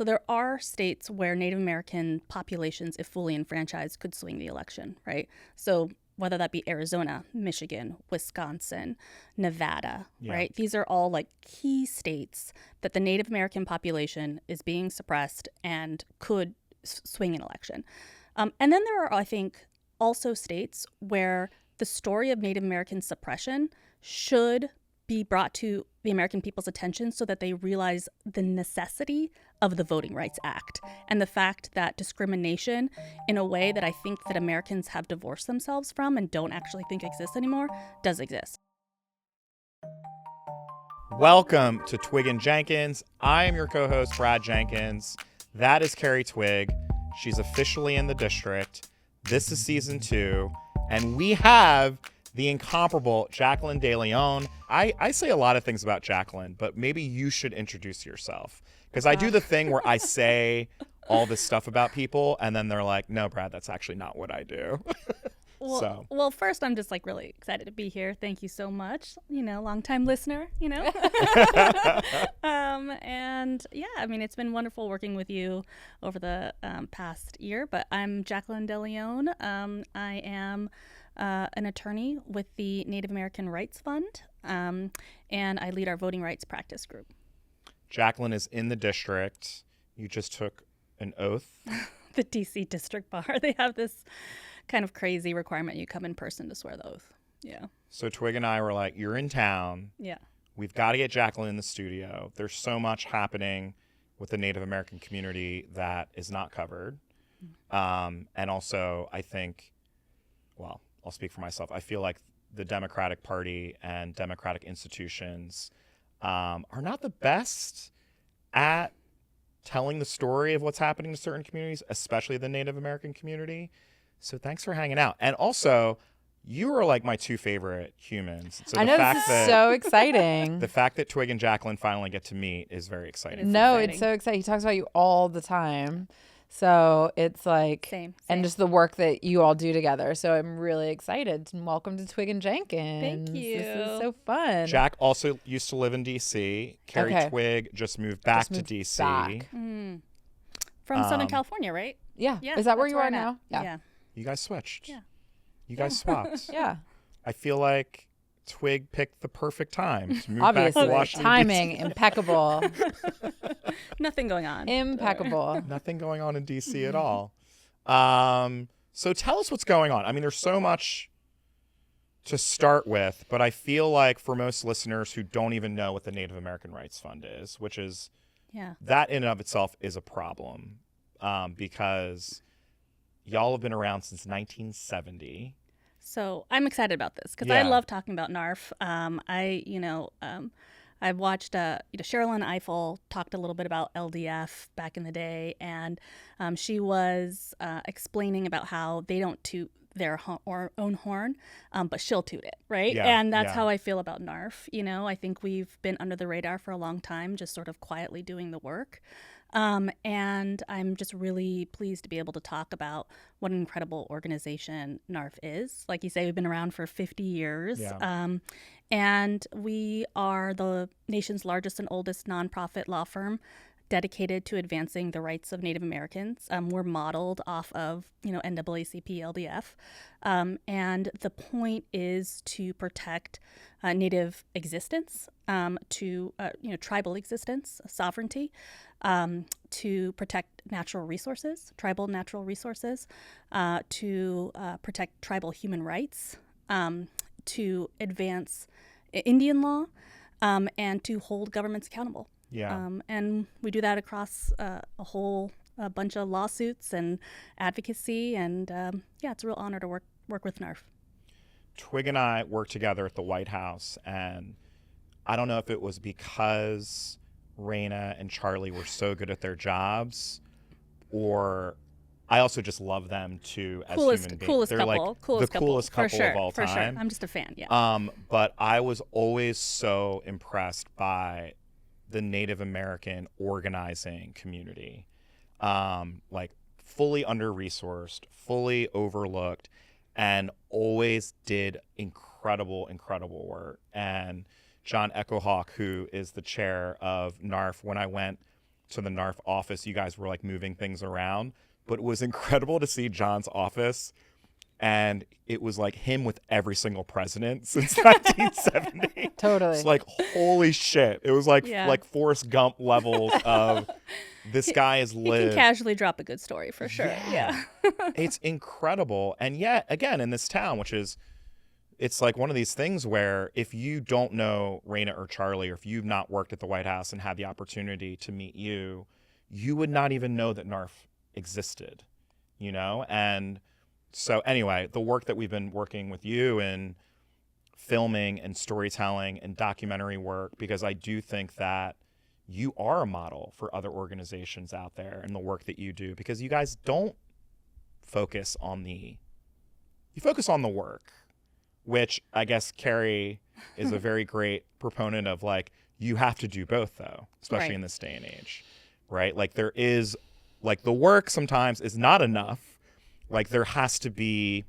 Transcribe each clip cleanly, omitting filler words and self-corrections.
So there are states where Native American populations, if fully enfranchised, could swing the election, right? So whether that be Arizona, Michigan, Wisconsin, Nevada, right? These are all like key states that the Native American population is being suppressed and could swing an election. And then there are, I think, also states where the story of Native American suppression should be brought to the American people's attention so that they realize the necessity of the Voting Rights Act and the fact that discrimination in a way that I think that Americans have divorced themselves from and don't actually think exists anymore does exist. Welcome to Twig and Jenkins. I am your co-host, Brad Jenkins. That is Carrie Twig. She's officially in the district. This is season 2, and we have the incomparable Jacqueline De León. I say a lot of things about Jacqueline, but maybe you should introduce yourself. Because I do the thing where I say all this stuff about people, and then they're like, no, Brad, that's actually not what I do. Well, first, I'm just like really excited to be here. Thank you so much. Longtime listener, and yeah, I mean, it's been wonderful working with you over the past year, but I'm Jacqueline De León. I am an attorney with the Native American Rights Fund, and I lead our voting rights practice group. Jacqueline is in the district. You just took an oath. The DC District Bar. They have this kind of crazy requirement you come in person to swear the oath. Yeah. So Twig and I were like, you're in town. Yeah. We've got to get Jacqueline in the studio. There's so much happening with the Native American community that is not covered. And also, I think, well, I'll speak for myself. I feel like the Democratic Party and democratic institutions are not the best at telling the story of what's happening to certain communities, especially the Native American community. So thanks for hanging out. And also, you are like my two favorite humans. So I know, this is so exciting. The fact that Twig and Jacqueline finally get to meet is very exciting. It's so exciting. He talks about you all the time. So it's like, same. And just the work that you all do together. So I'm really excited. And welcome to Twig and Jenkins. Thank you. This is so fun. Jack also used to live in D.C. Carrie Twig just moved back to D.C. From Southern California, right? Yeah. Is that where you are now? Yeah. You guys switched. Yeah. You guys swapped. Yeah. I feel like Twig picked the perfect time to move Obviously, back to Washington, timing, impeccable. Nothing going on. Impeccable. Nothing going on in D.C. at all. So tell us what's going on. I mean, there's so much to start with, but I feel like for most listeners who don't even know what the Native American Rights Fund is, which is that in and of itself is a problem because y'all have been around since 1970. So I'm excited about this because I love talking about NARF. I've watched Sherilyn Ifill talked a little bit about LDF back in the day, and she was explaining about how they don't toot their own horn, but she'll toot it, right? Yeah, and that's how I feel about NARF. I think we've been under the radar for a long time, just sort of quietly doing the work. And I'm just really pleased to be able to talk about what an incredible organization NARF is. Like you say, we've been around for 50 years. Yeah. And we are the nation's largest and oldest nonprofit law firm dedicated to advancing the rights of Native Americans. We're modeled off of, NAACP LDF. And the point is to protect Native existence, tribal existence, sovereignty, to protect natural resources, tribal natural resources, to protect tribal human rights, to advance Indian law, and to hold governments accountable. Yeah. And we do that across a bunch of lawsuits and advocacy. And it's a real honor to work with NARF. Twig and I worked together at the White House, and I don't know if it was because Raina and Charlie were so good at their jobs, or I also just love them too as human beings. Coolest They're couple. like coolest the coolest couple for sure, of all time. For sure. I'm just a fan, yeah. But I was always so impressed by the Native American organizing community. Like fully under-resourced, fully overlooked, and always did incredible work. And John Echohawk, who is the chair of NARF, when I went to the NARF office, you guys were like moving things around, but it was incredible to see John's office. And it was like him with every single president since 1970. Totally. It's like, holy shit. It was like Forrest Gump levels of this guy has lived. He can casually drop a good story for sure. Yeah. It's incredible. And yet, again, in this town, which is, it's like one of these things where if you don't know Raina or Charlie, or if you've not worked at the White House and had the opportunity to meet you, you would not even know that NARF existed, you know? And so anyway, the work that we've been working with you in filming and storytelling and documentary work, because I do think that you are a model for other organizations out there and the work that you do, because you guys don't focus on you focus on the work, which I guess Carri is a very great proponent of. Like, you have to do both though, especially in this day and age, right? Like there is, like, the work sometimes is not enough. Like there has to be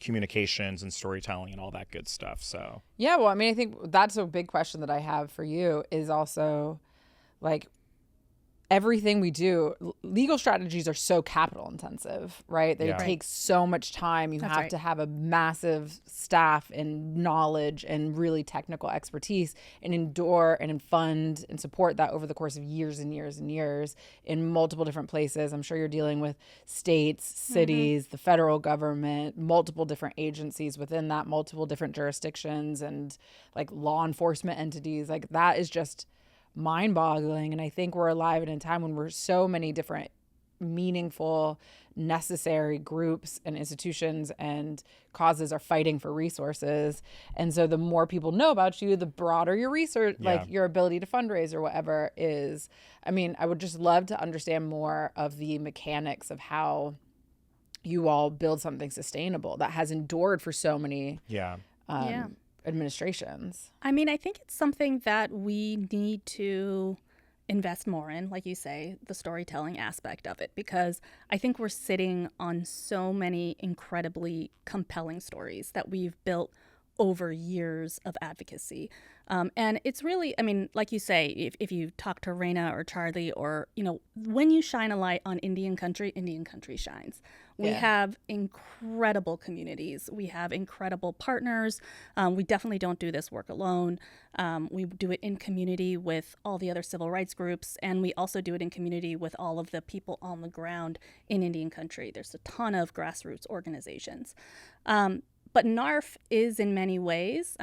communications and storytelling and all that good stuff. So yeah, well, I mean, I think that's a big question that I have for you is also like everything we do, legal strategies are so capital intensive, right? They take so much time. You have to have a massive staff and knowledge and really technical expertise and endure and fund and support that over the course of years and years and years in multiple different places. I'm sure you're dealing with states, cities, the federal government, multiple different agencies within that, multiple different jurisdictions and like law enforcement entities. Like that is just mind-boggling. And I think we're alive in a time when we're so many different meaningful, necessary groups and institutions and causes are fighting for resources. And so the more people know about you, the broader your research, like your ability to fundraise or whatever is. I mean, I would just love to understand more of the mechanics of how you all build something sustainable that has endured for so many administrations. I mean, I think it's something that we need to invest more in, like you say, the storytelling aspect of it, because I think we're sitting on so many incredibly compelling stories that we've built over years of advocacy. And it's really, I mean, like you say, if you talk to Raina or Charlie or, you know, when you shine a light on Indian country shines. We have incredible communities. We have incredible partners. We definitely don't do this work alone. We do it in community with all the other civil rights groups, and we also do it in community with all of the people on the ground in Indian country. There's a ton of grassroots organizations. But NARF is in many ways,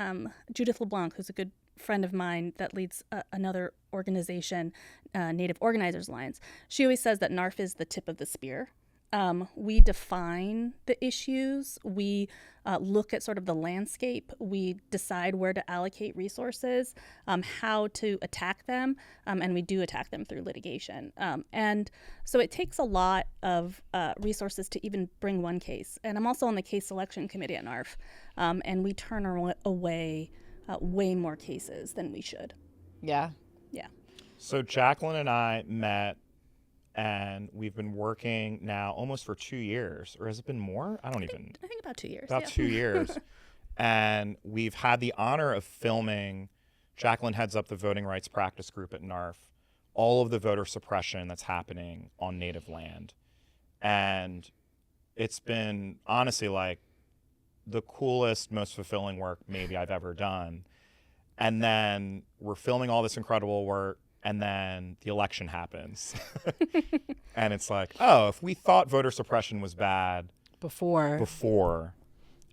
Judith LeBlanc, who's a good friend of mine that leads another organization, Native Organizers Alliance, she always says that NARF is the tip of the spear. We define the issues. We look at sort of the landscape. We decide where to allocate resources, how to attack them, and we do attack them through litigation. And so it takes a lot of resources to even bring one case. And I'm also on the case selection committee at NARF, and we turn away way more cases than we should. Yeah. Yeah. So Jacqueline and I met, and we've been working now almost for 2 years, or has it been more? I think about 2 years. About 2 years. And we've had the honor of filming. Jacqueline heads up the voting rights practice group at NARF, all of the voter suppression that's happening on Native land. And it's been honestly like the coolest, most fulfilling work maybe I've ever done. And then we're filming all this incredible work, and then the election happens. And it's like, oh, if we thought voter suppression was bad before.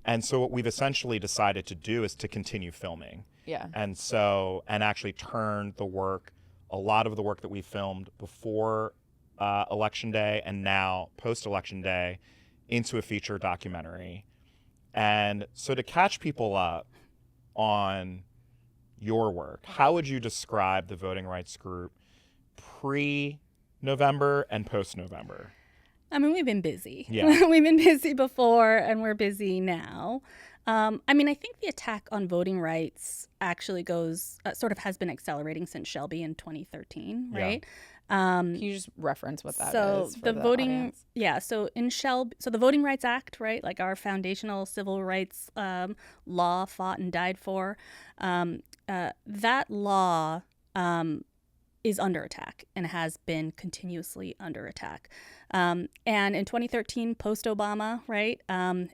And so what we've essentially decided to do is to continue filming. Yeah. And so, and actually turn the work, a lot of the work that we filmed before Election Day and now post-Election Day, into a feature documentary. And so to catch people up on your work, how would you describe the voting rights group pre-November and post-November? I mean, we've been busy. Yeah. We've been busy before, and we're busy now. I mean, I think the attack on voting rights actually goes, sort of has been accelerating since Shelby in 2013, right? Yeah. Can you just reference what that is for the voting audience? So in Shelby, so the Voting Rights Act, right, like our foundational civil rights law fought and died for, that law is under attack and has been continuously under attack. And in 2013, post-Obama, right,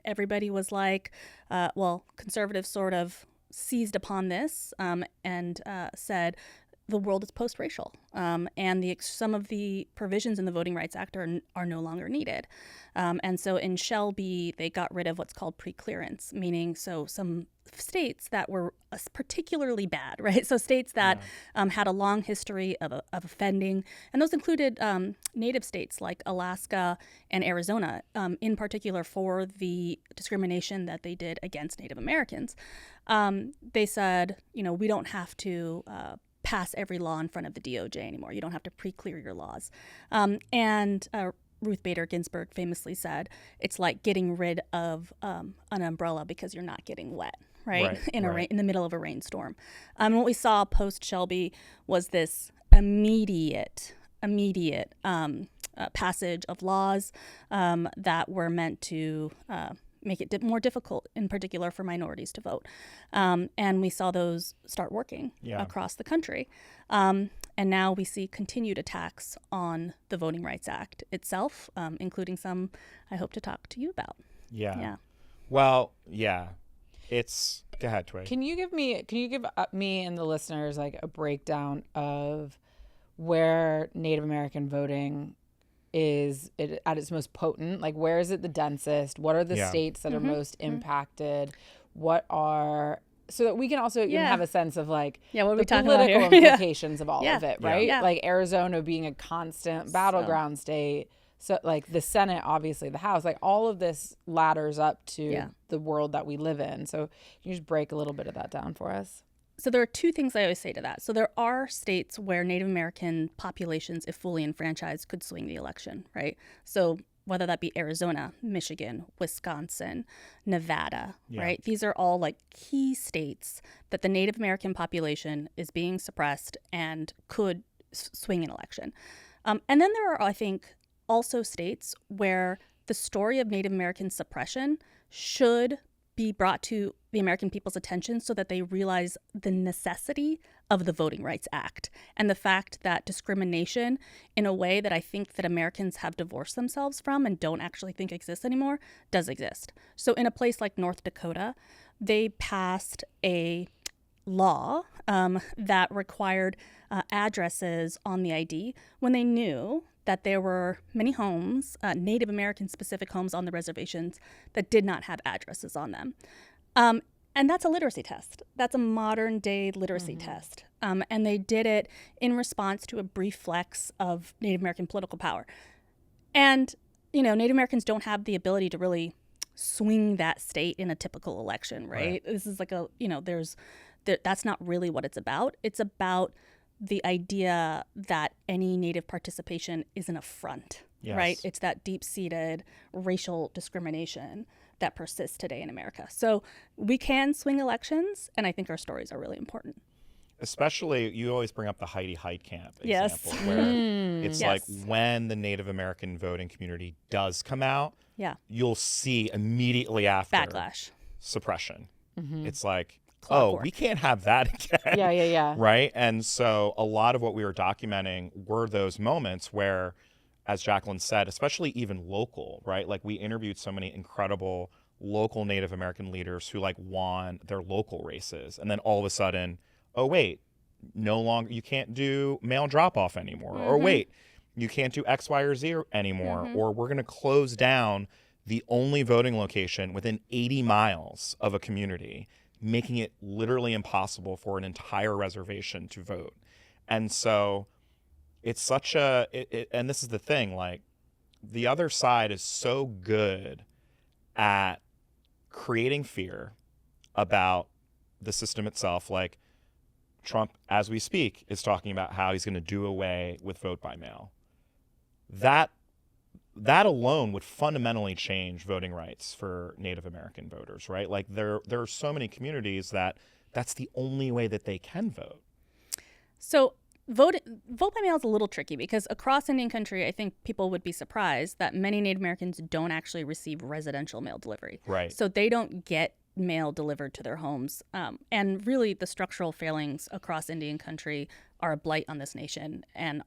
everybody was like, conservatives sort of seized upon this and said, the world is post-racial, and some of the provisions in the Voting Rights Act are no longer needed. And so in Shelby, they got rid of what's called preclearance, meaning some states that were particularly bad, right? So states that had a long history of offending, and those included native states like Alaska and Arizona, in particular for the discrimination that they did against Native Americans. They said, we don't have to pass every law in front of the DOJ anymore. You don't have to pre-clear your laws. And Ruth Bader Ginsburg famously said, it's like getting rid of an umbrella because you're not getting wet, right? In the middle of a rainstorm. What we saw post-Shelby was this immediate passage of laws that were meant to make it more difficult, in particular for minorities to vote. And we saw those start working across the country. And now we see continued attacks on the Voting Rights Act itself, including some I hope to talk to you about. Yeah. Well, yeah. Go ahead, Twig. Can you give me and the listeners like a breakdown of where Native American voting is it at its most potent? Like, where is it the densest? What are the states that are most impacted? So that we can also even have a sense of like the political implications of all of it, right? Like Arizona being a constant battleground state. So like the Senate, obviously the House, like all of this ladders up to the world that we live in. So can you just break a little bit of that down for us? So there are two things I always say to that. So there are states where Native American populations, if fully enfranchised, could swing the election, right? So whether that be Arizona, Michigan, Wisconsin, Nevada, right? These are all like key states that the Native American population is being suppressed and could swing an election. And then there are, I think, also states where the story of Native American suppression should be brought to the American people's attention so that they realize the necessity of the Voting Rights Act and the fact that discrimination in a way that I think that Americans have divorced themselves from and don't actually think exists anymore does exist. So in a place like North Dakota, they passed a law that required addresses on the ID when they knew that there were many homes, Native American specific homes on the reservations that did not have addresses on them. And that's a literacy test. That's a modern day literacy test. And they did it in response to a brief flex of Native American political power. And, Native Americans don't have the ability to really swing that state in a typical election, right? This is like that's not really what it's about. It's about the idea that any Native participation is an affront, right? It's that deep-seated racial discrimination that persists today in America. So we can swing elections, and I think our stories are really important. Especially, you always bring up the Heidi Heitkamp example, where it's like when the Native American voting community does come out, you'll see immediately after backlash, suppression. It's like, we can't have that again. Yeah. Right? And so a lot of what we were documenting were those moments where, as Jacqueline said, especially even local, right? Like we interviewed so many incredible local Native American leaders who like won their local races. And then all of a sudden, oh, wait, no longer, you can't do mail drop off anymore. Or wait, you can't do X, Y, or Z anymore. Or we're going to close down the only voting location within 80 miles of a community, making it literally impossible for an entire reservation to vote. And so it's such and this is the thing, like the other side is so good at creating fear about the system itself. Like Trump, as we speak, is talking about how he's going to do away with vote by mail. That alone would fundamentally change voting rights for Native American voters, right? Like there are so many communities that's the only way that they can vote. So vote by mail is a little tricky because across Indian country, I think people would be surprised that many Native Americans don't actually receive residential mail delivery. Right. So they don't get mail delivered to their homes. And really the structural failings across Indian country are a blight on this nation, and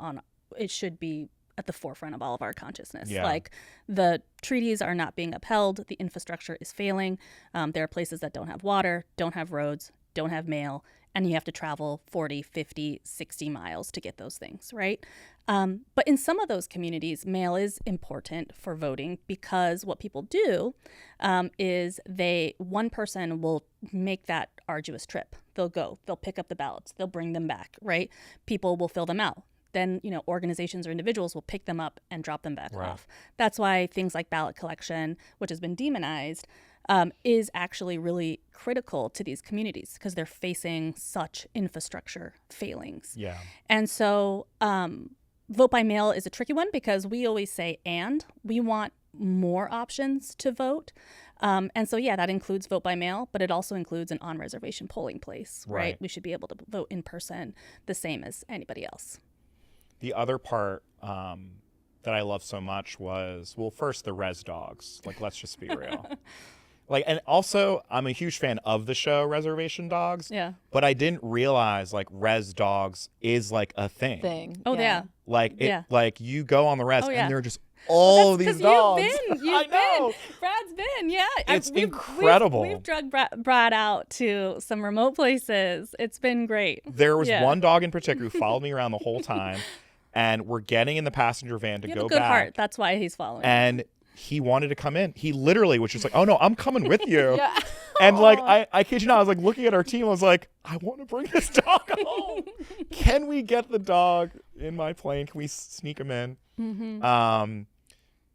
it should be at the forefront of all of our consciousness. Yeah. Like, the treaties are not being upheld. The infrastructure is failing. There are places that don't have water, don't have roads, don't have mail, and you have to travel 40, 50, 60 miles to get those things, right? But in some of those communities, mail is important for voting, because what people do is one person will make that arduous trip. They'll pick up the ballots, they'll bring them back, right? People will fill them out. Then, organizations or individuals will pick them up and drop them back off. That's why things like ballot collection, which has been demonized, is actually really critical to these communities, because they're facing such infrastructure failings. Yeah. And so vote by mail is a tricky one, because we always say, and we want more options to vote. And so, that includes vote by mail, but it also includes an on-reservation polling place, right? We should be able to vote in person the same as anybody else. The other part that I love so much was, well, first, the res dogs. Like, let's just be real. Like, and also, I'm a huge fan of the show Reservation Dogs. Yeah. But I didn't realize, like, res dogs is, like, a thing. Oh, yeah. Like, like, you go on the res, and they're just all of these dogs. You've been. Brad's been, yeah. It's incredible. We've drugged Brad out to some remote places. It's been great. There was one dog in particular who followed me around the whole time, and we're getting in the passenger van to go back. You have a good heart. That's why he's following. And he wanted to come in. He literally was just like, "Oh no, I'm coming with you." And like, I kid you not, I was like looking at our team. I was like, "I want to bring this dog home. Can we get the dog in my plane? Can we sneak him in?" Mm-hmm.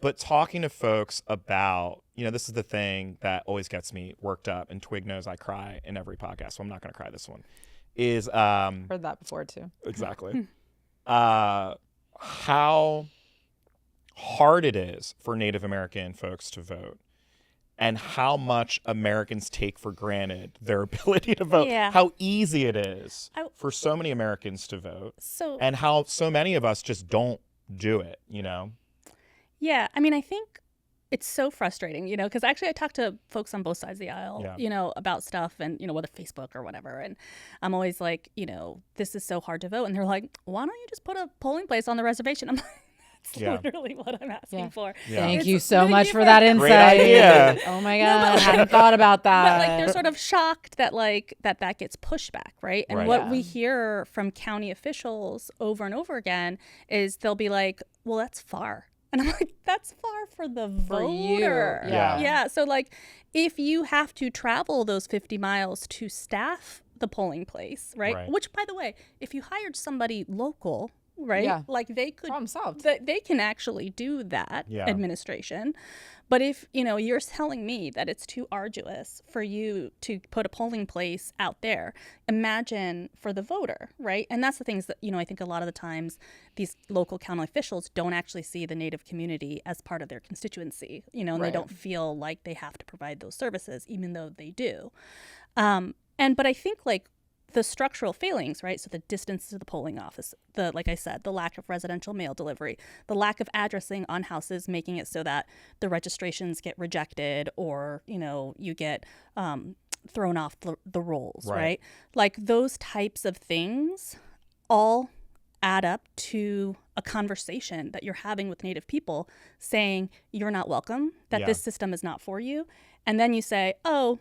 But talking to folks about, this is the thing that always gets me worked up, and Twig knows I cry in every podcast, so I'm not going to cry this one. Is heard that before too. Exactly. How hard it is for Native American folks to vote, and how much Americans take for granted their ability to vote. Yeah. How easy it is for so many Americans to vote, and how so many of us just don't do it, Yeah, I mean, I think it's so frustrating, because actually I talk to folks on both sides of the aisle, about stuff, and, whether Facebook or whatever. And I'm always like, this is so hard to vote. And they're like, why don't you just put a polling place on the reservation? I'm like, that's literally what I'm asking for. Yeah. Thank you so much for that insight. Great idea. Oh my God, I hadn't thought about that. But they're sort of shocked that that gets pushed back, right? And what we hear from county officials over and over again is they'll be like, well, that's far. And I'm like, that's far for the voter. Yeah. So like, if you have to travel those 50 miles to staff the polling place, right? Which, by the way, if you hired somebody local, right? Yeah. Like, they could, problem solved. They can actually do that administration. But if, you're telling me that it's too arduous for you to put a polling place out there, imagine for the voter, right? And that's the things that, I think a lot of the times these local county officials don't actually see the Native community as part of their constituency, and they don't feel like they have to provide those services, even though they do. But I think, like, the structural failings, right? So the distance to the polling office, like I said, the lack of residential mail delivery, the lack of addressing on houses, making it so that the registrations get rejected, or, you get thrown off the rolls, right? Like, those types of things all add up to a conversation that you're having with Native people, saying you're not welcome, that this system is not for you. And then you say, oh,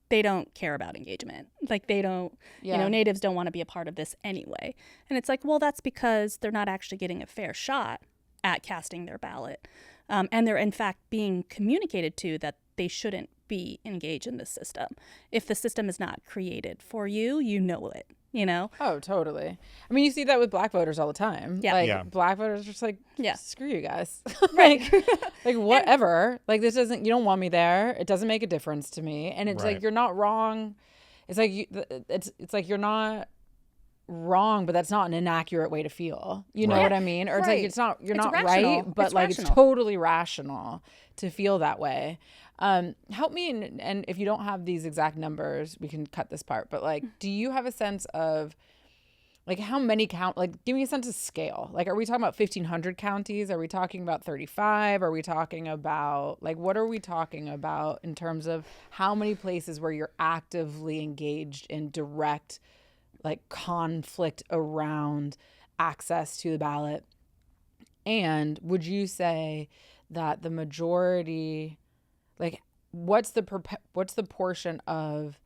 they don't care about engagement. Like, they don't, Natives don't want to be a part of this anyway. And it's like, well, that's because they're not actually getting a fair shot at casting their ballot. And they're, in fact, being communicated to that they shouldn't be engaged in this system. If the system is not created for you, you know it. Oh, totally. I mean, you see that with black voters all the time. Black voters are just like, screw you guys. like whatever. Like, this doesn't, you don't want me there. It doesn't make a difference to me. And it's like, you're not wrong. It's like, it's like, you're not wrong, but that's not an inaccurate way to feel. You know what I mean? Or it's like, you're not rational. right, but it's it's totally rational to feel that way. Help me, and if you don't have these exact numbers, we can cut this part, but like, do you have a sense of like how many give me a sense of scale? Like, are we talking about 1,500 counties? Are we talking about 35? Are we talking about, like, what are we talking about in terms of how many places where you're actively engaged in direct like conflict around access to the ballot? And would you say that the majority, like, what's the portion of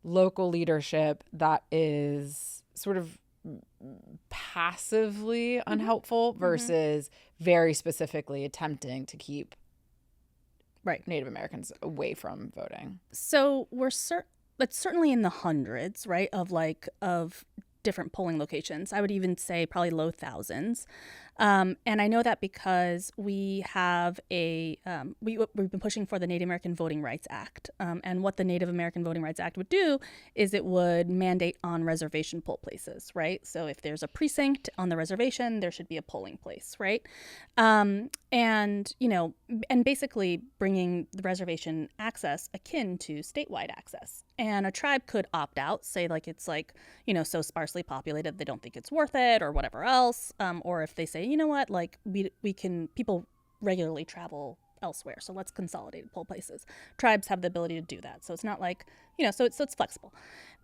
local leadership that is sort of passively unhelpful versus very specifically attempting to keep Native Americans away from voting? So it's certainly in the hundreds, right, of different polling locations. I would even say probably low thousands. And I know that because we have we've been pushing for the Native American Voting Rights Act. And what the Native American Voting Rights Act would do is it would mandate on reservation poll places, right? So if there's a precinct on the reservation, there should be a polling place, right? And, you know, and basically bringing the reservation access akin to statewide access. And a tribe could opt out, say like it's like, you know, so sparsely populated they don't think it's worth it or whatever else. Or if they say, you know what, like people regularly travel elsewhere, so let's consolidate poll places. Tribes have the ability to do that. So it's not like, you know, so it's flexible.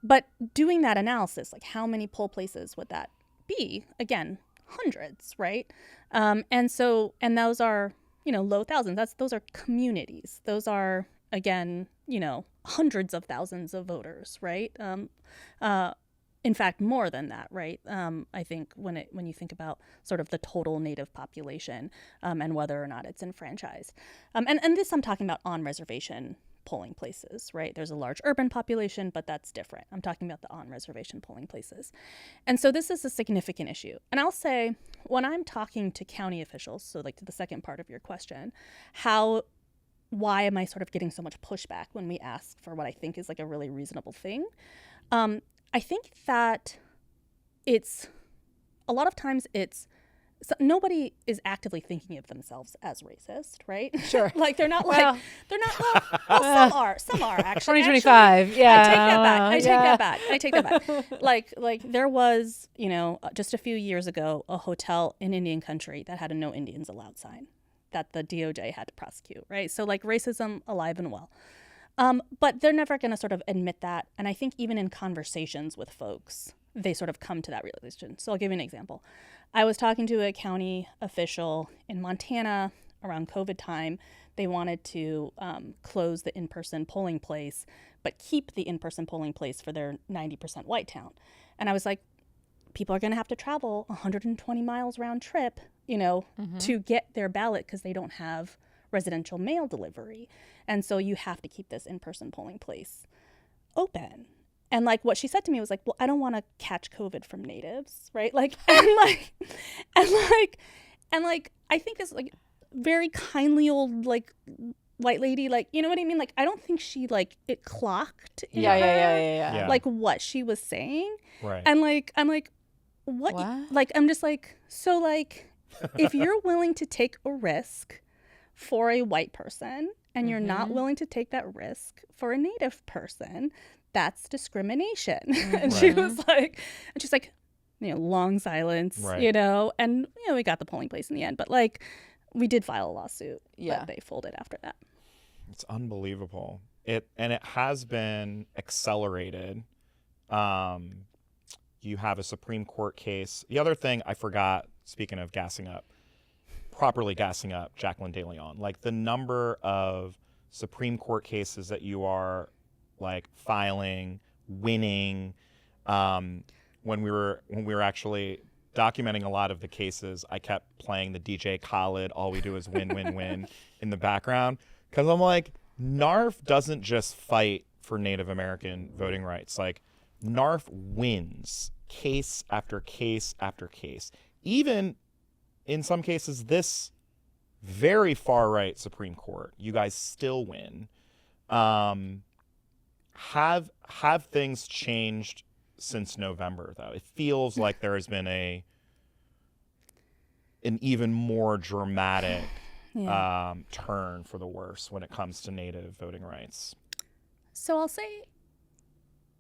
But doing that analysis, like how many poll places would that be? Again, hundreds, right? And those are, you know, low thousands. Those are communities. Those are, again, you know, hundreds of thousands of voters, right? In fact, more than that, right? I think when you think about sort of the total Native population and whether or not it's enfranchised. And this I'm talking about on reservation polling places, right? There's a large urban population, but that's different. I'm talking about the on reservation polling places. And so this is a significant issue. And I'll say when I'm talking to county officials, so like to the second part of your question, why am I sort of getting so much pushback when we ask for what I think is like a really reasonable thing? I think that a lot of times nobody is actively thinking of themselves as racist, right? Sure. Like some are actually. 2025. Yeah. I take that back. Like there was, you know, just a few years ago, a hotel in Indian country that had a no Indians allowed sign that the DOJ had to prosecute, right? So like racism alive and well. But they're never going to sort of admit that. And I think even in conversations with folks, they sort of come to that realization. So I'll give you an example. I was talking to a county official in Montana around COVID time. They wanted to close the in-person polling place, but keep the in-person polling place for their 90% white town. And I was like, people are going to have to travel 120 miles round trip, you know, to get their ballot because they don't have residential mail delivery. And so you have to keep this in-person polling place open. And like what she said to me was like, well, I don't want to catch COVID from natives, right? Like, and I think this like very kindly old like white lady, like, you know what I mean? Like, I don't think she like it clocked in her, yeah. like what she was saying. Right. And like, I'm like, what? Like, I'm just like, so like, if you're willing to take a risk for a white person and you're not willing to take that risk for a native person, that's discrimination. And she was like, and she's like, you know, long silence, you know, and, you know, we got the polling place in the end, but like we did file a lawsuit, but they folded after that. It's unbelievable. It has been accelerated. You have a Supreme Court case. The other thing I forgot, speaking of properly gassing up Jacqueline De León, like the number of Supreme Court cases that you are like filing, winning. When we were actually documenting a lot of the cases, I kept playing the DJ Khaled "All We Do Is Win, Win, Win" in the background because I'm like, NARF doesn't just fight for Native American voting rights. Like, NARF wins case after case after case. Even in some cases, this very far right Supreme Court, you guys still win. Have things changed since November, though? It feels like there has been an even more dramatic turn for the worse when it comes to Native voting rights. So I'll say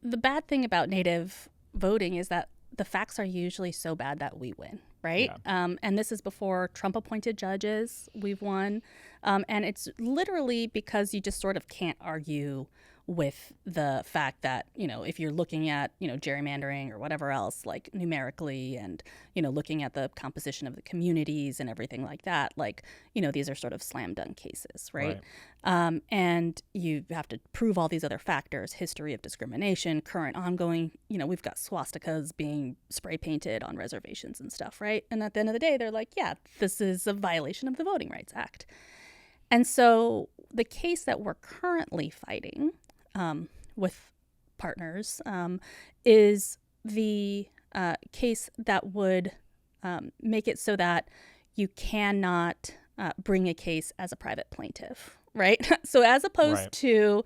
the bad thing about Native voting is that the facts are usually so bad that we win, right? Yeah. And this is before Trump-appointed judges. We've won. And it's literally because you just sort of can't argue with the fact that, if you're looking at, gerrymandering or whatever else, like numerically and, looking at the composition of the communities and everything like that, like, these are sort of slam dunk cases, right? And you have to prove all these other factors, history of discrimination, current ongoing, we've got swastikas being spray painted on reservations and stuff, right? And at the end of the day, they're like, yeah, this is a violation of the Voting Rights Act. And so the case that we're currently fighting with partners is the case that would make it so that you cannot bring a case as a private plaintiff, right? So as opposed to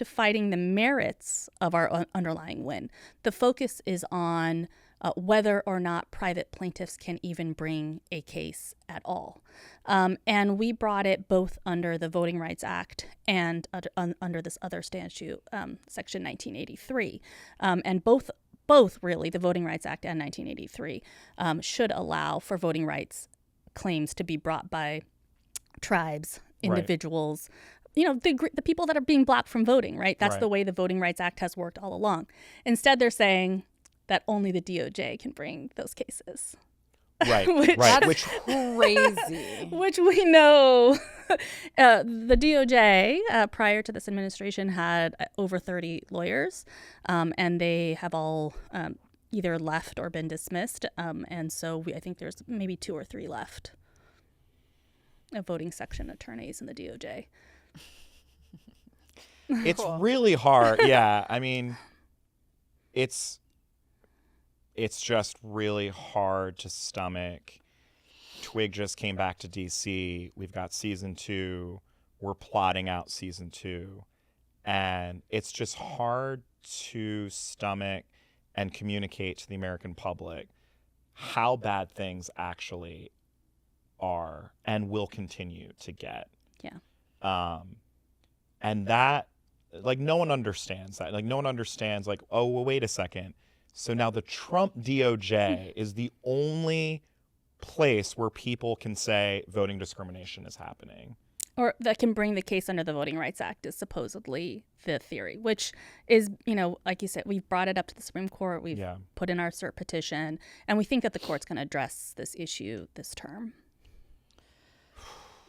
fighting the merits of our underlying win, the focus is on whether or not private plaintiffs can even bring a case at all. And we brought it both under the Voting Rights Act and under this other statute, Section 1983. And both really, the Voting Rights Act and 1983, should allow for voting rights claims to be brought by tribes, individuals, the people that are being blocked from voting, right? That's the way the Voting Rights Act has worked all along. Instead, they're saying that only the DOJ can bring those cases. Right, which crazy. Which we know the DOJ, prior to this administration, had over 30 lawyers, and they have all either left or been dismissed. And so I think there's maybe 2 or 3 left of voting section attorneys in the DOJ. It's really hard. Yeah, I mean, it's just really hard to stomach. Twig just came back to DC. We've got season 2. We're plotting out season 2. And it's just hard to stomach and communicate to the American public how bad things actually are and will continue to get. Yeah. And that, like, no one understands that. Like, no one understands, like, oh, well, wait a second. So now the Trump DOJ is the only place where people can say voting discrimination is happening. Or that can bring the case under the Voting Rights Act is supposedly the theory, which is, like you said, we've brought it up to the Supreme Court. We've put in our cert petition, and we think that the court's going to address this issue this term.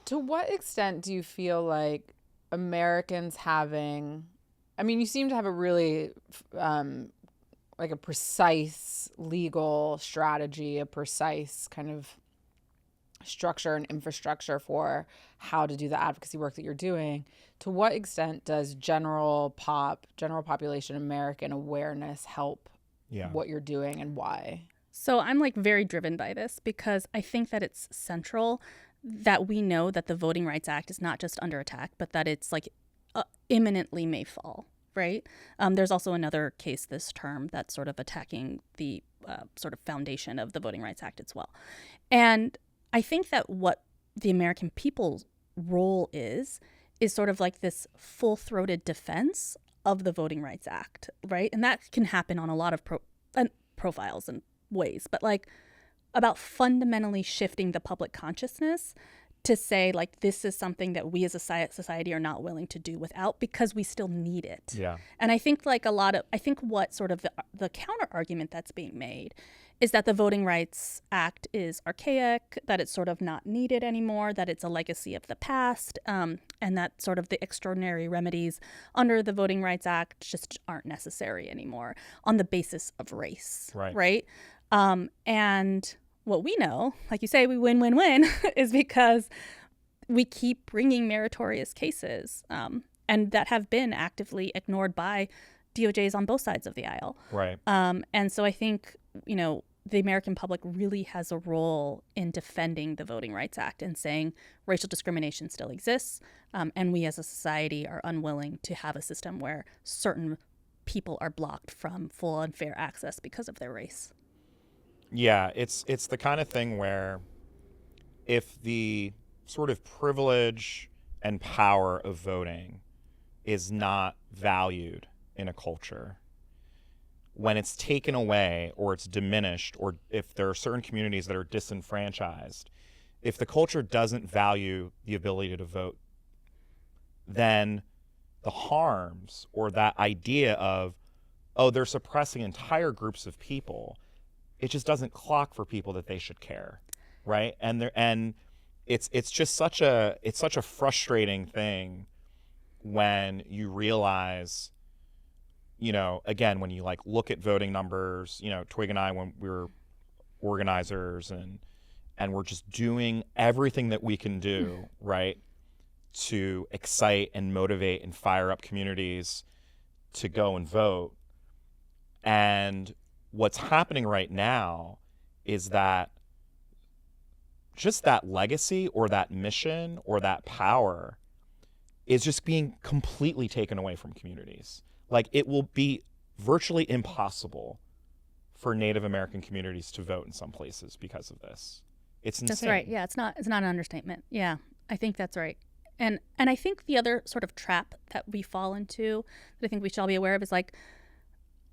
To what extent do you feel like Americans you seem to have a really like a precise legal strategy, a precise kind of structure and infrastructure for how to do the advocacy work that you're doing. To what extent does general population American awareness help what you're doing, and why? So I'm very driven by this because I think that it's central that we know that the Voting Rights Act is not just under attack, but that it's imminently may fall. Right. There's also another case this term that's sort of attacking the sort of foundation of the Voting Rights Act as well. And I think that what the American people's role is sort of like this full-throated defense of the Voting Rights Act. Right. And that can happen on a lot of profiles and ways. But about fundamentally shifting the public consciousness to say, this is something that we as a society are not willing to do without because we still need it. Yeah. And I think what sort of the counter argument that's being made is that the Voting Rights Act is archaic, that it's sort of not needed anymore, that it's a legacy of the past, and that sort of the extraordinary remedies under the Voting Rights Act just aren't necessary anymore on the basis of race. Right? And what we know, like you say, we win, is because we keep bringing meritorious cases and that have been actively ignored by DOJs on both sides of the aisle. Right. And so I think, the American public really has a role in defending the Voting Rights Act and saying racial discrimination still exists, and we as a society are unwilling to have a system where certain people are blocked from full and fair access because of their race. Yeah, it's the kind of thing where if the sort of privilege and power of voting is not valued in a culture, when it's taken away or it's diminished, or if there are certain communities that are disenfranchised, if the culture doesn't value the ability to vote, then the harms or that idea of, oh, they're suppressing entire groups of people, it just doesn't clock for people that they should care, right? And it's just such a frustrating thing when you realize, you know, again, when you like look at voting numbers, you know, Twig and I, when we were organizers and we're just doing everything that we can do, right, to excite and motivate and fire up communities to go and vote. And what's happening right now is that just that legacy or that mission or that power is just being completely taken away from communities. Like, it will be virtually impossible for Native American communities to vote in some places because of this. It's insane. That's right. Yeah, it's not an understatement. Yeah, I think that's right. And I think the other sort of trap that we fall into that I think we should all be aware of is, like,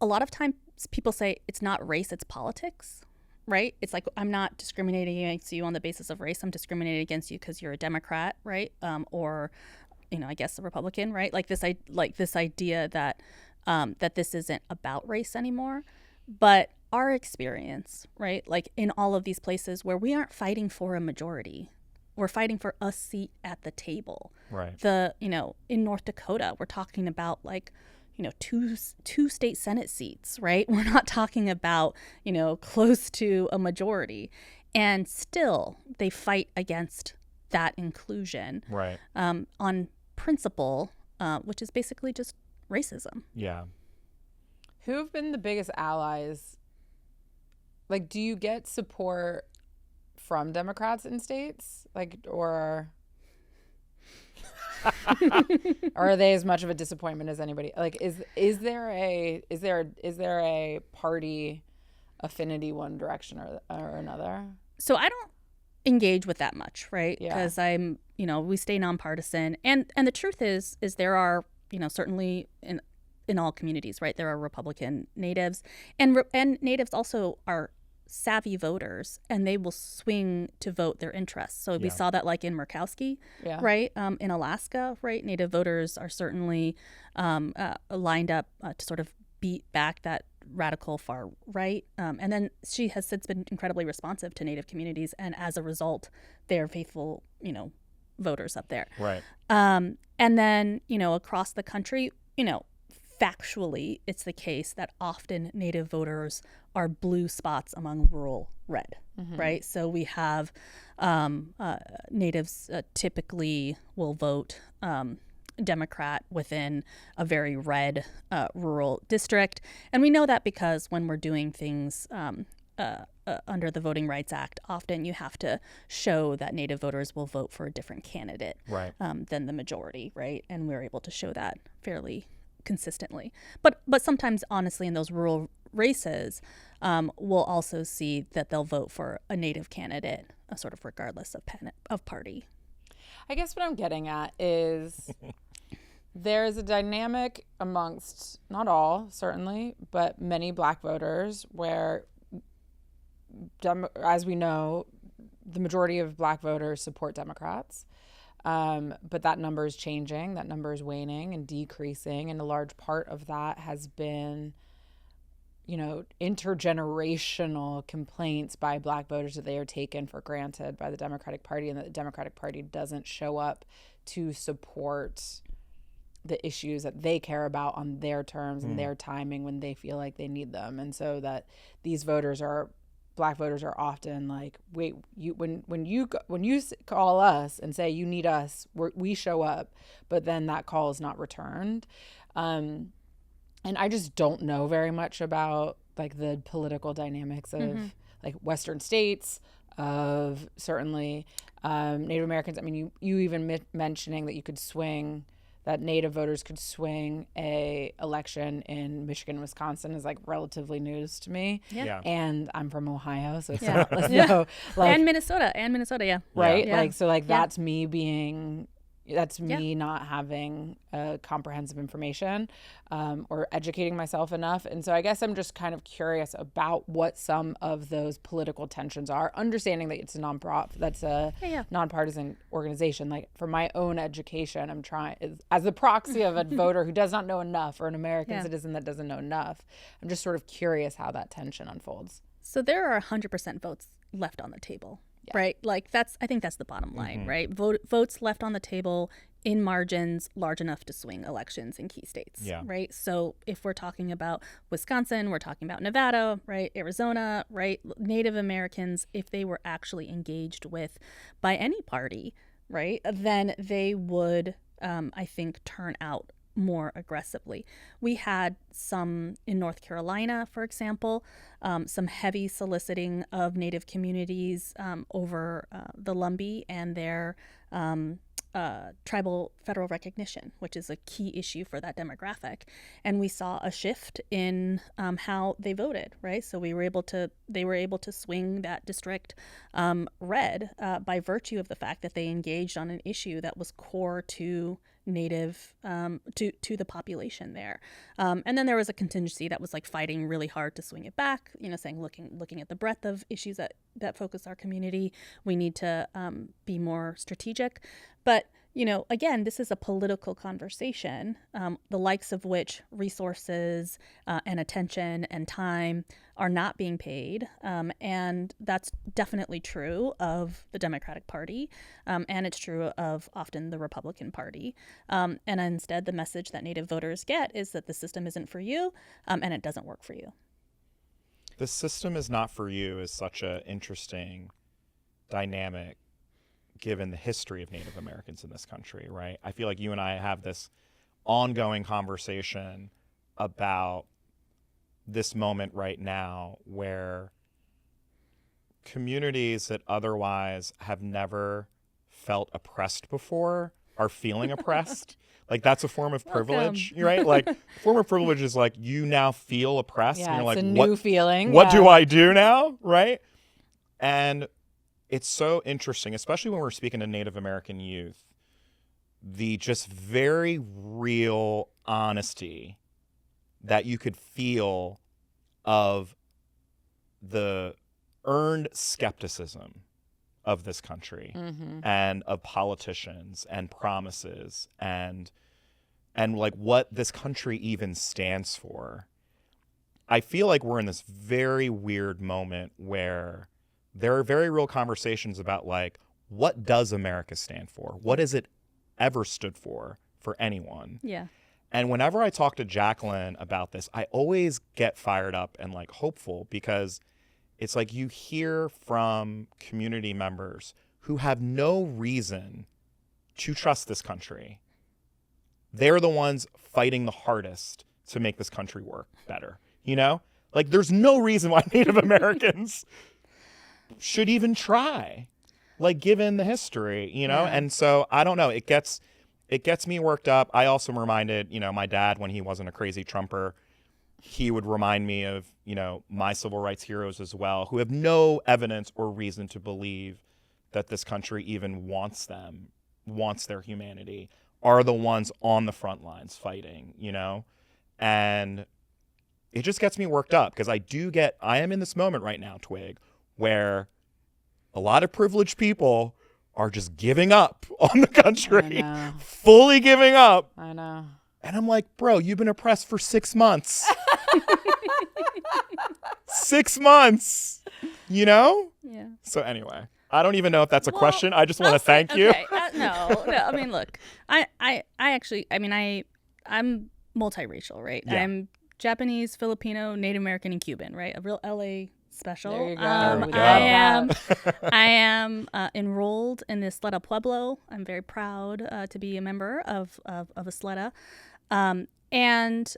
a lot of times people say it's not race, it's politics, right? It's like, I'm not discriminating against you on the basis of race. I'm discriminating against you because you're a Democrat, right? Or, you know, I guess a Republican, right? Like this idea that that this isn't about race anymore. But our experience, right? Like in all of these places where we aren't fighting for a majority, we're fighting for a seat at the table. Right. You know, in North Dakota, we're talking about like, you know, two state Senate seats, right? We're not talking about, you know, close to a majority. And still they fight against that inclusion. Right. On principle, which is basically just racism. Yeah. Who have been the biggest allies? Like, do you get support from Democrats in states? Like, or are they as much of a disappointment as anybody? Like, is there a party affinity one direction or another? So I don't engage with that much, right? Yeah. Because I'm, you know, we stay nonpartisan, and the truth is there are, you know, certainly in all communities, right, there are Republican natives, and natives also are savvy voters, and they will swing to vote their interests. So we saw that like in Murkowski, right, in Alaska, right, Native voters are certainly lined up to sort of beat back that radical far right, and then she has since been incredibly responsive to Native communities, and as a result, they're faithful, you know, voters up there. Right. And then, you know, across the country, you know, factually, it's the case that often Native voters are blue spots among rural red, right? So we have Natives typically will vote Democrat within a very red rural district. And we know that because when we're doing things under the Voting Rights Act, often you have to show that Native voters will vote for a different candidate than the majority, right? And we're able to show that fairly consistently. But sometimes, honestly, in those rural races, we'll also see that they'll vote for a Native candidate, sort of regardless of party. I guess what I'm getting at is there's a dynamic amongst, not all, certainly, but many Black voters where, as we know, the majority of Black voters support Democrats. But that number is changing, that number is waning and decreasing. And a large part of that has been, you know, intergenerational complaints by Black voters that they are taken for granted by the Democratic Party, and that the Democratic Party doesn't show up to support the issues that they care about on their terms and their timing when they feel like they need them. And so that these Black voters are often like, wait, when you call us and say you need us, we show up, but then that call is not returned. And I just don't know very much about like the political dynamics of like Western states, of certainly Native Americans. I mean, you even mentioning that you could swing, that Native voters could swing a election in Michigan and Wisconsin is like relatively news to me. Yeah. And I'm from Ohio, so it's not, like, and Minnesota, yeah. Right? Yeah. Like, so like that's me being That's me not having comprehensive information or educating myself enough. And so I guess I'm just kind of curious about what some of those political tensions are, understanding that it's a nonpartisan organization. Like for my own education, I'm trying, as the proxy of a voter who does not know enough, or an American citizen that doesn't know enough, I'm just sort of curious how that tension unfolds. So there are 100% votes left on the table. Yeah. Right. Like I think that's the bottom line, right? Votes left on the table in margins large enough to swing elections in key states. Yeah. Right. So if we're talking about Wisconsin, we're talking about Nevada, right? Arizona, right? Native Americans, if they were actually engaged with by any party, right, then they would, I think, turn out more aggressively. We had some in North Carolina, for example, some heavy soliciting of Native communities over the Lumbee and their tribal federal recognition, which is a key issue for that demographic. And we saw a shift in how they voted, right? So they were able to swing that district red by virtue of the fact that they engaged on an issue that was core to Native to the population there, and then there was a contingency that was like fighting really hard to swing it back, saying looking at the breadth of issues that focus our community, we need to be more strategic. But again, this is a political conversation, the likes of which resources and attention and time are not being paid. And that's definitely true of the Democratic Party. And it's true of often the Republican Party. And instead, the message that Native voters get is that the system isn't for you and it doesn't work for you. The system is not for you is such an interesting dynamic given the history of Native Americans in this country, right? I feel like you and I have this ongoing conversation about this moment right now where communities that otherwise have never felt oppressed before are feeling oppressed. Like that's a form of privilege, right? Like form of privilege is like you now feel oppressed. Yeah, and you're it's like, a new feeling. What do I do now, right? And it's so interesting, especially when we're speaking to Native American youth, the just very real honesty that you could feel of the earned skepticism of this country and of politicians and promises and like what this country even stands for. I feel like we're in this very weird moment where there are very real conversations about like, what does America stand for? What has it ever stood for anyone? Yeah. And whenever I talk to Jacqueline about this, I always get fired up and like hopeful because it's like you hear from community members who have no reason to trust this country. They're the ones fighting the hardest to make this country work better. Like there's no reason why Native Americans should even try, like given the history, Yeah. And so I don't know, it gets me worked up. I also am reminded, my dad, when he wasn't a crazy Trumper, he would remind me of, my civil rights heroes as well, who have no evidence or reason to believe that this country even wants their humanity, are the ones on the front lines fighting, and it just gets me worked up because I am in this moment right now, Twig, where a lot of privileged people are just giving up on the country, fully giving up. I know. And I'm like, bro, you've been oppressed for 6 months. 6 months, Yeah. So anyway, I don't even know if that's a question. I just want to thank you. No. I mean, look, I'm multiracial, right? Yeah. I'm Japanese, Filipino, Native American, and Cuban, right? A real LA special. There you go. I am enrolled in the Sleta Pueblo. I'm very proud to be a member of a Sleta. And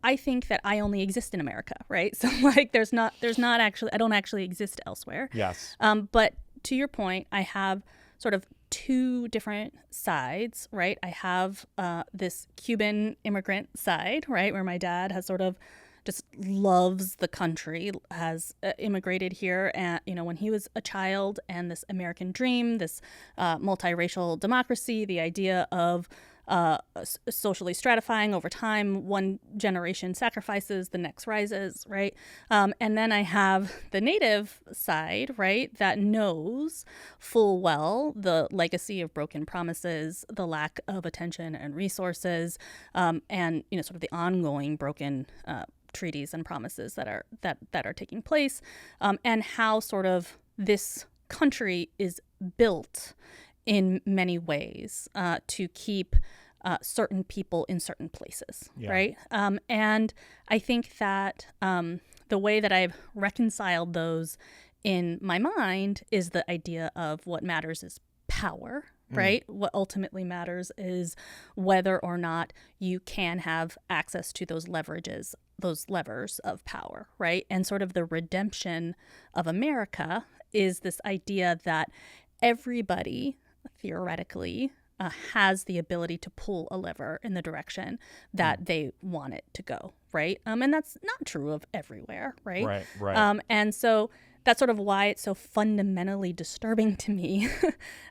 I think that I only exist in America, right? So like there's not actually, I don't actually exist elsewhere. Yes. But to your point, I have sort of two different sides, right? I have this Cuban immigrant side, right, where my dad has sort of just loves the country, has immigrated here, and when he was a child, and this American dream, this multiracial democracy, the idea of socially stratifying over time, one generation sacrifices, the next rises, right? And then I have the native side, right, that knows full well the legacy of broken promises, the lack of attention and resources, and sort of the ongoing broken treaties and promises that are taking place, and how sort of this country is built in many ways to keep certain people in certain places, right? And I think that the way that I've reconciled those in my mind is the idea of what matters is power, right? What ultimately matters is whether or not you can have access to those levers of power, right? And sort of the redemption of America is this idea that everybody theoretically has the ability to pull a lever in the direction that they want it to go, right? And that's not true of everywhere, right? Right. And so that's sort of why it's so fundamentally disturbing to me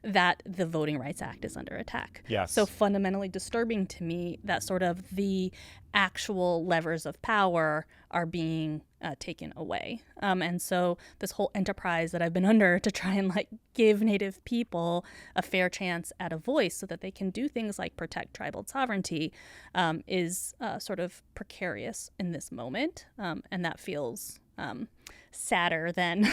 that the Voting Rights Act is under attack. Yes. So fundamentally disturbing to me that sort of the actual levers of power are being taken away. And so this whole enterprise that I've been under to try and give Native people a fair chance at a voice so that they can do things like protect tribal sovereignty is sort of precarious in this moment. And that feels sadder than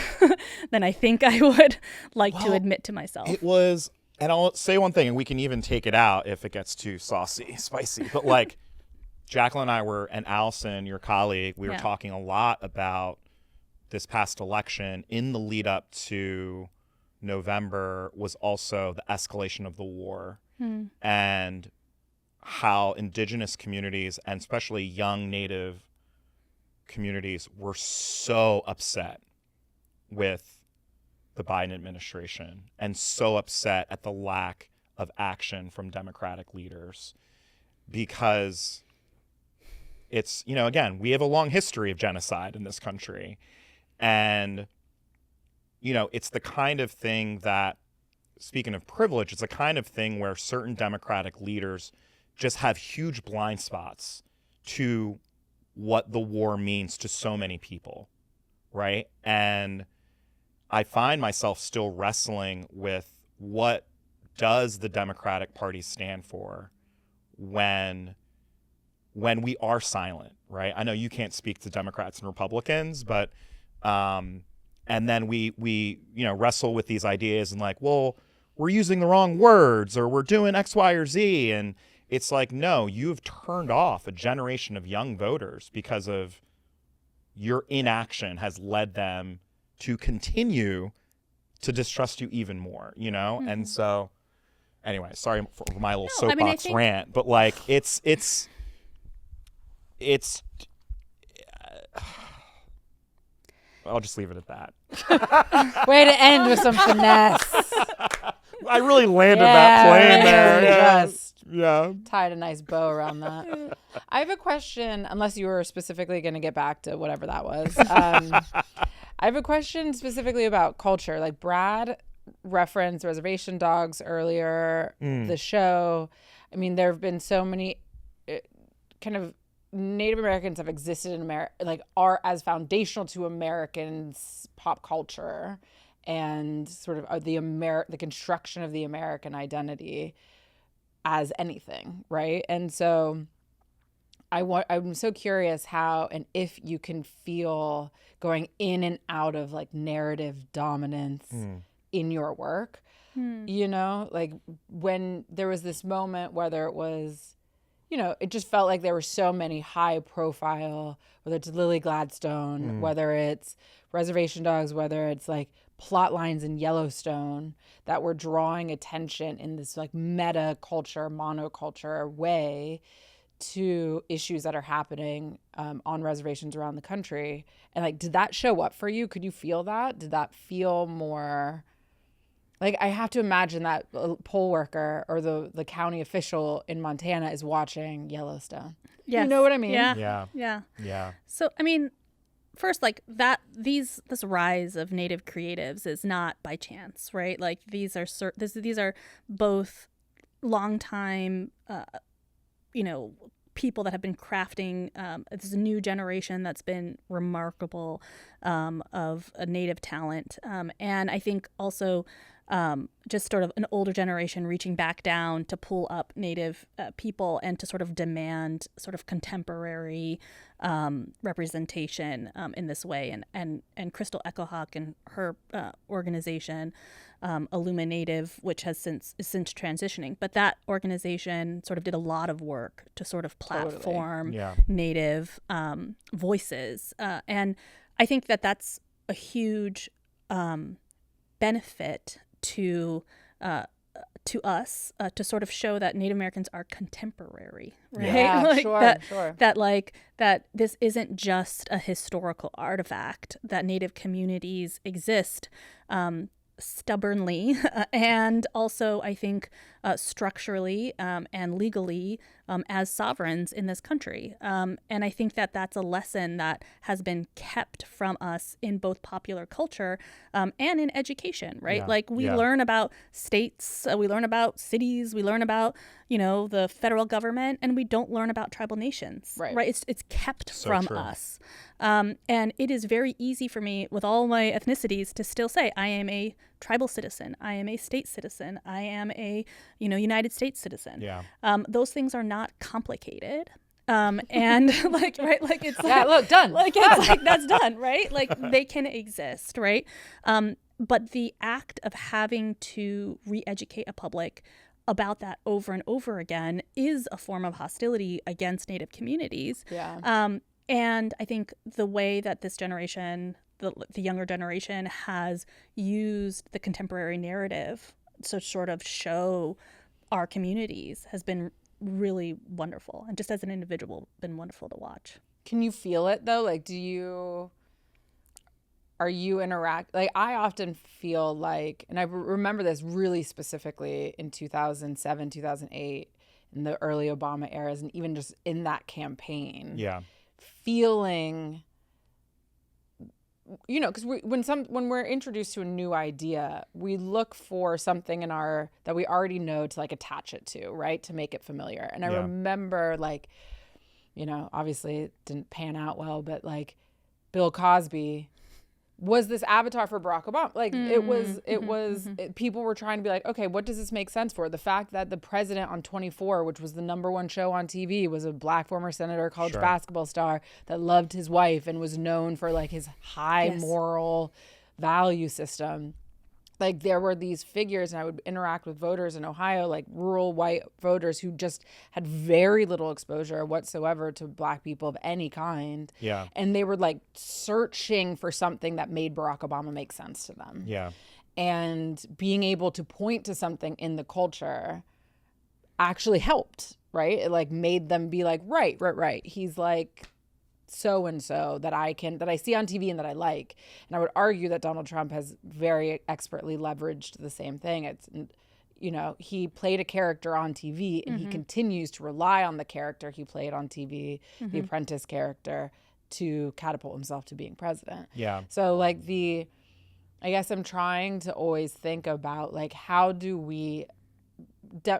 I think I would like to admit to myself. It was, and I'll say one thing, and we can even take it out if it gets too spicy, but Jacqueline and I were, and Allison, your colleague, we were talking a lot about this past election. In the lead up to November was also the escalation of the war and how Indigenous communities, and especially young Native communities, were so upset with the Biden administration and so upset at the lack of action from Democratic leaders, because it's, again, we have a long history of genocide in this country. And, it's the kind of thing that, speaking of privilege, it's the kind of thing where certain Democratic leaders just have huge blind spots to what the war means to so many people, right? And I find myself still wrestling with, what does the Democratic Party stand for when we are silent, right? I know you can't speak to Democrats and Republicans, but and then we wrestle with these ideas and well, we're using the wrong words, or we're doing X, Y, or Z, and it's no, you've turned off a generation of young voters because of your inaction has led them to continue to distrust you even more, And so, anyway, sorry for my little soapbox rant, but it's I'll just leave it at that. Way to end with some finesse. I really landed that plane there. Just tied a nice bow around that. I have a question, unless you were specifically going to get back to whatever that was. I have a question specifically about culture. Brad referenced Reservation Dogs earlier, the show. I mean, there have been so many kind of Native Americans have existed in America, are as foundational to Americans' pop culture and sort of the construction of the American identity as anything, right? And so I'm so curious how and if you can feel going in and out of narrative dominance in your work, when there was this moment, whether it was, it just felt like there were so many high profile, whether it's Lily Gladstone, whether it's Reservation Dogs, whether it's plot lines in Yellowstone that were drawing attention in this meta culture, monoculture way to issues that are happening on reservations around the country. And did that show up for you? Could you feel that? Did that feel more Like, I have to imagine that poll worker or the county official in Montana is watching Yellowstone. Yes. You know what I mean? Yeah. So, I mean, first, like this rise of Native creatives is not by chance, right? Like these are both longtime, people that have been crafting this new generation that's been remarkable of a Native talent, and I think also just sort of an older generation reaching back down to pull up Native people and to sort of demand sort of contemporary representation in this way. And Crystal Echohawk and her organization, Illuminative, which is since transitioning, but that organization sort of did a lot of work to sort of platform Native voices, and I think that that's a huge benefit to us to sort of show that Native Americans are contemporary, right? Yeah, like sure. That this isn't just a historical artifact, that Native communities exist stubbornly and also I think structurally and legally as sovereigns in this country. And I think that that's a lesson that has been kept from us in both popular culture and in education, right? Yeah. Like we learn about states, we learn about cities, we learn about, the federal government, and we don't learn about tribal nations, right? It's kept from us. And it is very easy for me with all my ethnicities to still say, I am a tribal citizen, I am a state citizen, I am a, United States citizen. Yeah. Those things are not complicated. And like, right, like it's like, yeah, look, done. Like it's like that's done, right? Like they can exist, right? But the act of having to re-educate a public about that over and over again is a form of hostility against Native communities. Yeah. And I think the way that this generation, the younger generation, has used the contemporary narrative to sort of show our communities has been really wonderful, and just as an individual been wonderful to watch. Can you feel it though? Like, are you like, I often feel like, and I remember this really specifically in 2007, 2008, in the early Obama eras, and even just in that campaign, feeling, because when we're introduced to a new idea, we look for something that we already know to like attach it to, right? To make it familiar. And I remember like, obviously it didn't pan out well, but like Bill Cosby was this avatar for Barack Obama. Like people were trying to be like, okay, what does this make sense for? The fact that the president on 24, which was the #1 show on TV, was a black former senator, college basketball star that loved his wife and was known for like his high moral value system. Like there were these figures, and I would interact with voters in Ohio, like rural white voters who just had very little exposure whatsoever to black people of any kind. Yeah. And they were like searching for something that made Barack Obama make sense to them. Yeah. And being able to point to something in the culture actually helped, right? It like made them be like, right. He's like so-and-so that I see on TV and that I like. And I would argue that Donald Trump has very expertly leveraged the same thing. It's, he played a character on TV and he continues to rely on the character he played on TV, the Apprentice character, to catapult himself to being president. Yeah. So like I guess I'm trying to always think about like, how do we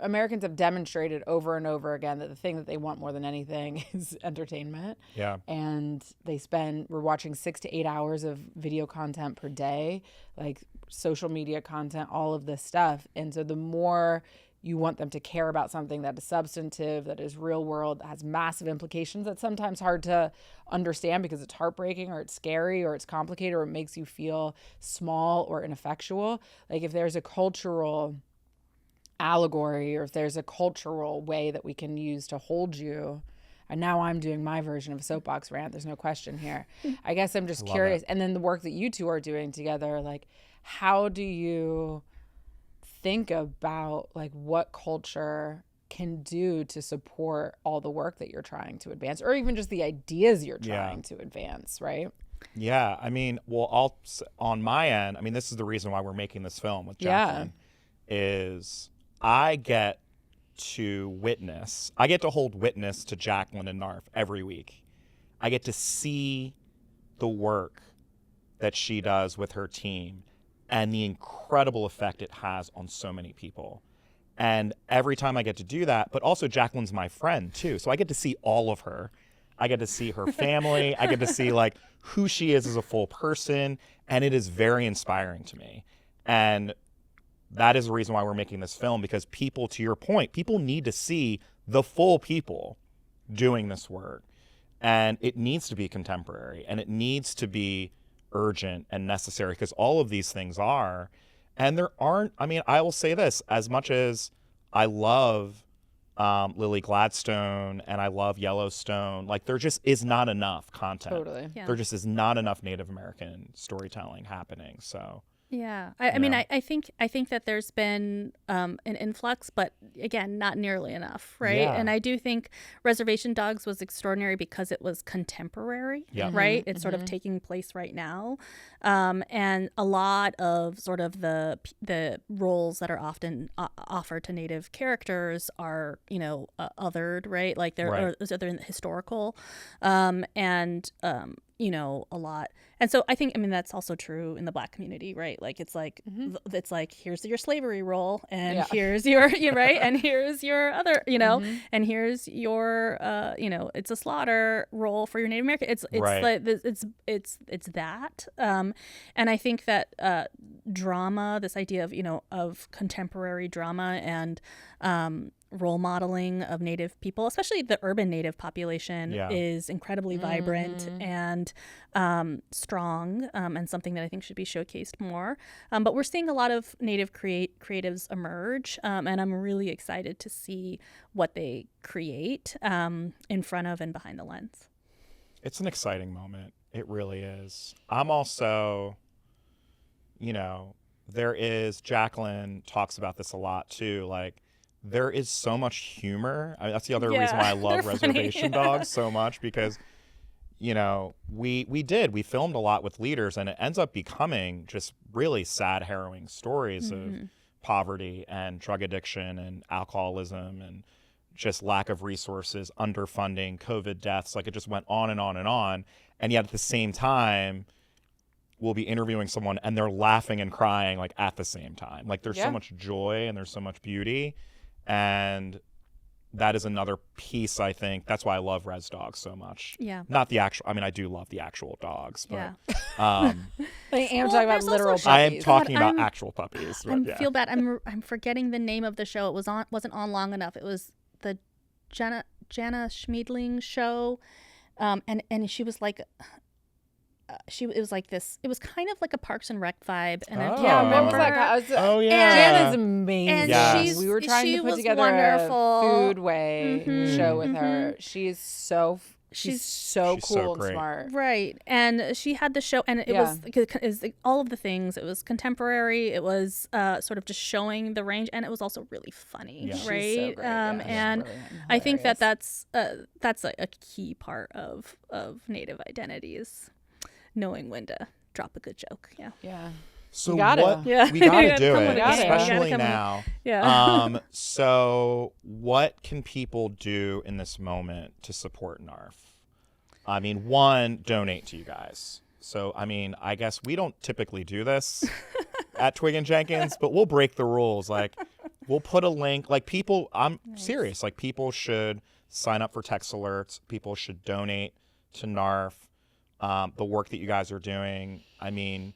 Americans have demonstrated over and over again that the thing that they want more than anything is entertainment. Yeah. And we're watching 6 to 8 hours of video content per day, like social media content, all of this stuff. And so the more you want them to care about something that is substantive, that is real world, that has massive implications, that's sometimes hard to understand because it's heartbreaking or it's scary or it's complicated or it makes you feel small or ineffectual. Like if there's a cultural allegory or if there's a cultural way that we can use to hold you, and now I'm doing my version of a soapbox rant, there's no question here. I guess I'm just curious. And then the work that you two are doing together, like how do you think about like what culture can do to support all the work that you're trying to advance, or even just the ideas you're trying to advance, right? Yeah, I mean, well, on my end, I mean, this is the reason why we're making this film with Jacqueline, is I get to hold witness to Jacqueline and Narf every week. I get to see the work that she does with her team and the incredible effect it has on so many people. And every time I get to do that, but also Jacqueline's my friend too, so I get to see all of her. I get to see her family. I get to see like who she is as a full person, and it is very inspiring to me. And that is the reason why we're making this film, because people, to your point, people need to see the full people doing this work. And it needs to be contemporary, and it needs to be urgent and necessary, because all of these things are. And there aren't, I mean, I will say this, as much as I love Lily Gladstone and I love Yellowstone, like there just is not enough content. Totally. Yeah. There just is not enough Native American storytelling happening. So yeah, I mean, I think that there's been an influx, but again, not nearly enough, right? Yeah. And I do think Reservation Dogs was extraordinary because it was contemporary, right? It's sort of taking place right now, and a lot of sort of the roles that are often offered to Native characters are, you know, othered, right? Like they're historical, and you know, a lot. And so I think, I mean, that's also true in the Black community, right? Like it's like it's like, here's your slavery role, and here's your right, and here's your other, you know, and here's your you know, it's a slaughter role for your Native American. It's like it's that, and I think that drama, this idea of, you know, of contemporary drama and role modeling of Native people, especially the urban Native population, is incredibly vibrant and strong, and something that I think should be showcased more. But we're seeing a lot of Native creatives emerge, and I'm really excited to see what they create in front of and behind the lens. it's an exciting moment. It really is. I'm also, you know, Jacqueline talks about this a lot too, like there is so much humor. I mean, that's the other reason why I love Reservation Dogs so much, because, you know, we filmed a lot with leaders, and it ends up becoming just really sad, harrowing stories of poverty and drug addiction and alcoholism and just lack of resources, underfunding, COVID deaths. Like it just went on and on and on. And yet at the same time, we'll be interviewing someone and they're laughing and crying like at the same time. Like there's so much joy and there's so much beauty. And that is another piece, I think. That's why I love Res Dogs so much. Yeah. Not the actual, I mean, I do love the actual dogs, but I am talking about literal puppies. I am talking about actual puppies. I feel bad. I'm forgetting the name of the show. It wasn't on long enough. It was the Jana Schmiedling show, and she was like. It was like this. It was kind of like a Parks and Rec vibe, and I can't remember. Jana's amazing. And we were trying to put together wonderful. A foodway show with her. She's so cool and smart. Right. And she had the show, and it was all of the things. It was contemporary. It was sort of just showing the range, and it was also really funny, right? She's so great. And I think that's a key part of Native identities. Knowing when to drop a good joke. Yeah. So we gotta do it, especially now. Yeah. So what can people do in this moment to support NARF? I mean, one, donate to you guys. So, I mean, I guess we don't typically do this at Twig and Jenkins, but we'll break the rules. Like, we'll put a link. Like, people, I'm serious. Like, people should sign up for text alerts. People should donate to NARF. The work that you guys are doing. I mean,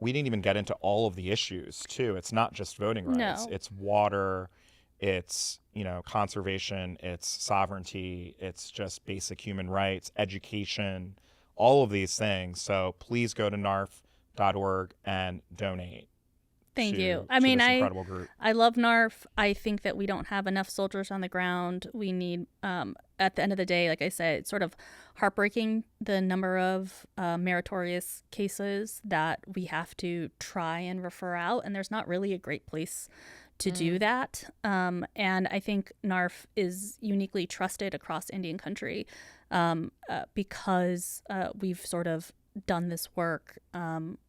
we didn't even get into all of the issues too. It's not just voting rights. No. It's water. It's, you know, conservation. It's sovereignty. It's just basic human rights, education, all of these things. So please go to narf.org and donate. Thank you. I mean, incredible group. I love NARF. I think that we don't have enough soldiers on the ground. We need, at the end of the day, like I said, it's sort of heartbreaking the number of meritorious cases that we have to try and refer out. And there's not really a great place to do that. And I think NARF is uniquely trusted across Indian country because we've sort of done this work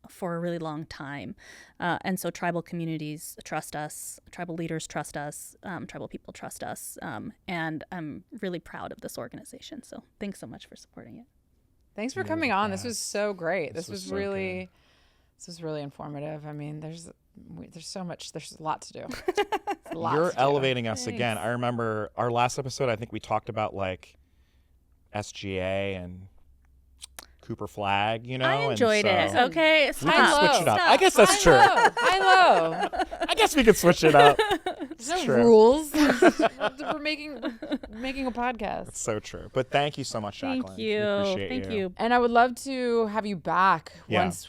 for a really long time. And so tribal communities trust us, tribal leaders trust us, tribal people trust us. And I'm really proud of this organization. So thanks so much for supporting it. Thanks for coming on. This was so great. This was so really, this was really informative. I mean, there's so much, there's a lot to do. You're elevating us again. I remember our last episode, I think we talked about like SGA and Cooper Flag, you know? I enjoyed it. Okay, we can switch it up. I guess that's true. High-low. I guess we could switch it up. There's no rules. We're making a podcast. It's so true. But thank you so much, Jacqueline. Thank you. Thank you. And I would love to have you back Yeah. once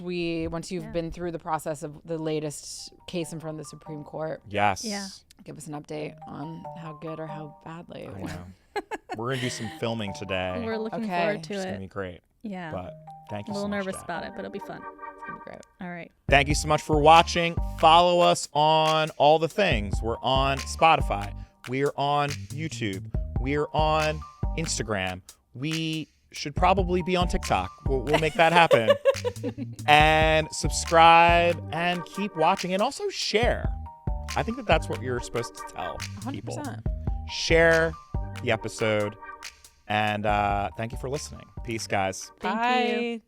you've been through the process of the latest case in front of the Supreme Court. Yes. Yeah. Give us an update on how good or how badly it I went. know. We're going to do some filming today. We're looking Okay. forward to It's going to it. be great. Yeah. But thank you a so little much, nervous Jack. about it, but it'll be fun. It's gonna be great. All right. Thank you so much for watching. Follow us on all the things. We're on Spotify. We're on YouTube. We're on Instagram. We should probably be on TikTok. We'll make that happen. And subscribe and keep watching, and also share. I think that's what you're supposed to tell people. 100%. Share the episode. And thank you for listening. Peace, guys. Thank Bye. you.